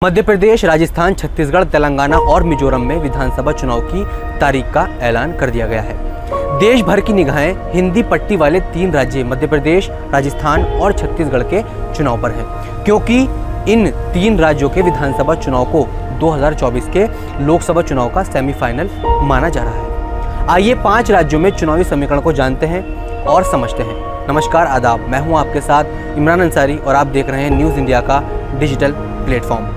मध्य प्रदेश, राजस्थान, छत्तीसगढ़, तेलंगाना और मिजोरम में विधानसभा चुनाव की तारीख का ऐलान कर दिया गया है। देश भर की निगाहें हिंदी पट्टी वाले 3 राज्य मध्य प्रदेश, राजस्थान और छत्तीसगढ़ के चुनाव पर हैं, क्योंकि इन 3 राज्यों के विधानसभा चुनाव को 2024 के लोकसभा चुनाव का सेमीफाइनल माना जा रहा है। आइए 5 राज्यों में चुनावी समीकरण को जानते हैं और समझते हैं। नमस्कार, आदाब, मैं हूं आपके साथ इमरान अंसारी और आप देख रहे हैं न्यूज़ इंडिया का डिजिटल प्लेटफॉर्म।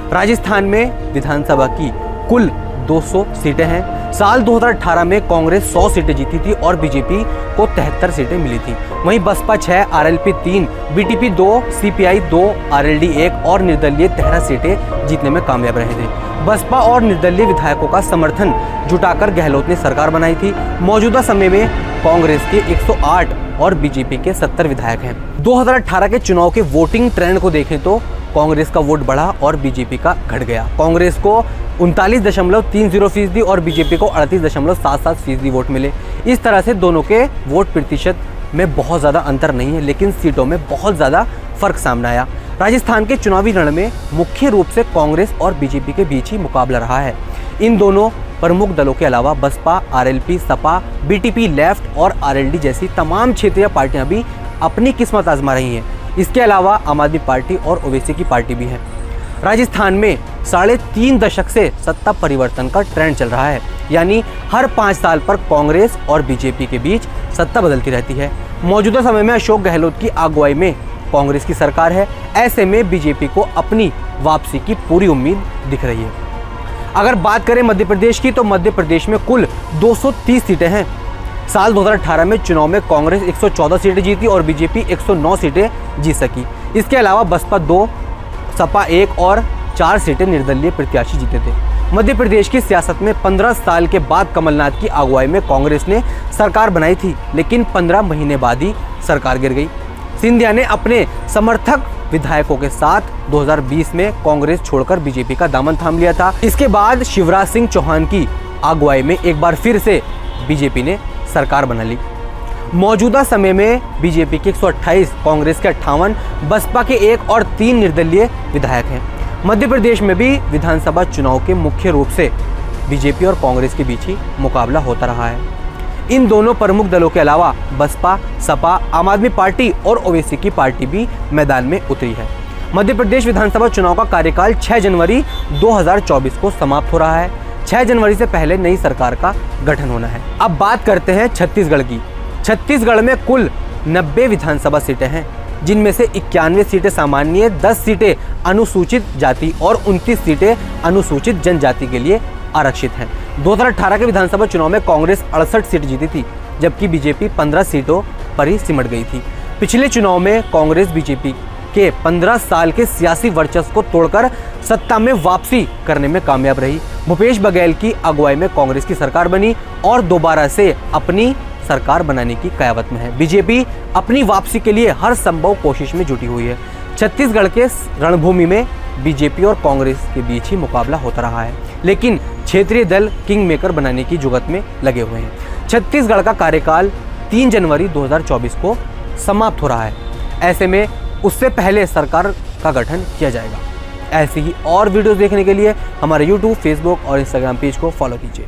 राजस्थान में विधानसभा की कुल 200 सीटें हैं। साल 2018 में कांग्रेस 100 सीटें जीती थी और बीजेपी को 73 सीटें मिली थी। वहीं Baspa 6, RLP 3, BTP 2, CPI 2, RLD 1 और निर्दलीय 13 सीटें जीतने में कामयाब रहे थे। बसपा और निर्दलीय विधायकों का समर्थन जुटाकर गहलोत ने सरकार बनाई थी। मौजूदा समय में कांग्रेस के 108 और बीजेपी के 70 विधायक हैं। 2018 के चुनाव के वोटिंग ट्रेंड को देखें तो कांग्रेस का वोट बढ़ा और बीजेपी का घट गया। कांग्रेस को 39.30% और बीजेपी को 38.77% वोट मिले। इस तरह से दोनों के वोट प्रतिशत में बहुत ज़्यादा अंतर नहीं है, लेकिन सीटों में बहुत ज़्यादा फर्क सामने आया। राजस्थान के चुनावी रण में मुख्य रूप से कांग्रेस और बीजेपी के बीच ही मुकाबला रहा है। इन दोनों प्रमुख दलों के अलावा Baspa, RLP, Sapa, BTP, left और आरएलडी जैसी तमाम क्षेत्रीय पार्टियां भी अपनी किस्मत आजमा रही हैं। इसके अलावा आम आदमी पार्टी और ओवैसी की पार्टी भी है। राजस्थान में 3.5 दशक से सत्ता परिवर्तन का ट्रेंड चल रहा है, यानी हर 5 साल पर कांग्रेस और बीजेपी के बीच सत्ता बदलती रहती है। मौजूदा समय में अशोक गहलोत की अगुवाई में कांग्रेस की सरकार है। ऐसे में बीजेपी को अपनी वापसी की पूरी उम्मीद दिख रही है। अगर बात करें मध्य प्रदेश की, तो मध्य प्रदेश में कुल 230 सीटें हैं। साल 2018 में चुनाव में कांग्रेस 114 सीटें जीती और बीजेपी 109 सीटें जीत सकी। इसके अलावा बसपा 2, सपा 1 और 4 सीटें निर्दलीय प्रत्याशी जीते थे। मध्य प्रदेश की सियासत में 15 साल के बाद कमलनाथ की अगुवाई में कांग्रेस ने सरकार बनाई थी, लेकिन 15 महीने बाद ही सरकार गिर गई। सिंधिया ने अपने समर्थक विधायकों के साथ 2020 में कांग्रेस छोड़कर बीजेपी का दामन थाम लिया था। इसके बाद शिवराज सिंह चौहान की अगुवाई में एक बार फिर से बीजेपी ने सरकार बना ली। मौजूदा समय में बीजेपी के 128, कांग्रेस के 58, बसपा के 1 और 3 निर्दलीय विधायक हैं। मध्य प्रदेश में भी विधानसभा चुनाव के मुख्य रूप से बीजेपी और कांग्रेस के बीच ही मुकाबला होता रहा है। इन दोनों प्रमुख दलों के अलावा बसपा, सपा, आम आदमी पार्टी और ओवैसी की पार्टी भी मैदान में उतरी है। मध्य प्रदेश विधानसभा चुनाव का कार्यकाल 6 जनवरी 2024 को समाप्त हो रहा है। 6 जनवरी से पहले नई सरकार का गठन होना है। अब बात करते हैं छत्तीसगढ़ की। छत्तीसगढ़ में कुल 90 विधानसभा सीटें हैं, जिनमें से 91 सीटें सामान्य, 10 सीटें अनुसूचित जाति और 29 सीटें अनुसूचित जनजाति के लिए आरक्षित हैं। 2018 के विधानसभा चुनाव में कांग्रेस 68 सीट जीती थी, जबकि बीजेपी 15 सीटों पर ही सिमट गई थी। पिछले चुनाव में कांग्रेस बीजेपी के 15 साल के सियासी वर्चस्व को तोड़कर सत्ता में वापसी करने में कामयाब रही। भूपेश बघेल की अगुवाई में कांग्रेस की सरकार बनी और दोबारा से अपनी सरकार बनाने की कयावत में है। बीजेपी अपनी वापसी के लिए हर संभव कोशिश में जुटी हुई है। छत्तीसगढ़ के रणभूमि में बीजेपी और कांग्रेस के बीच ही मुकाबला होता रहा है, लेकिन क्षेत्रीय दल किंग मेकर बनाने की जुगत में लगे हुए हैं। छत्तीसगढ़ का कार्यकाल 3 जनवरी 2024 को समाप्त हो रहा है। ऐसे में उससे पहले सरकार का गठन किया जाएगा। ऐसी ही और वीडियोस देखने के लिए हमारे YouTube, Facebook और Instagram पेज को फॉलो कीजिए।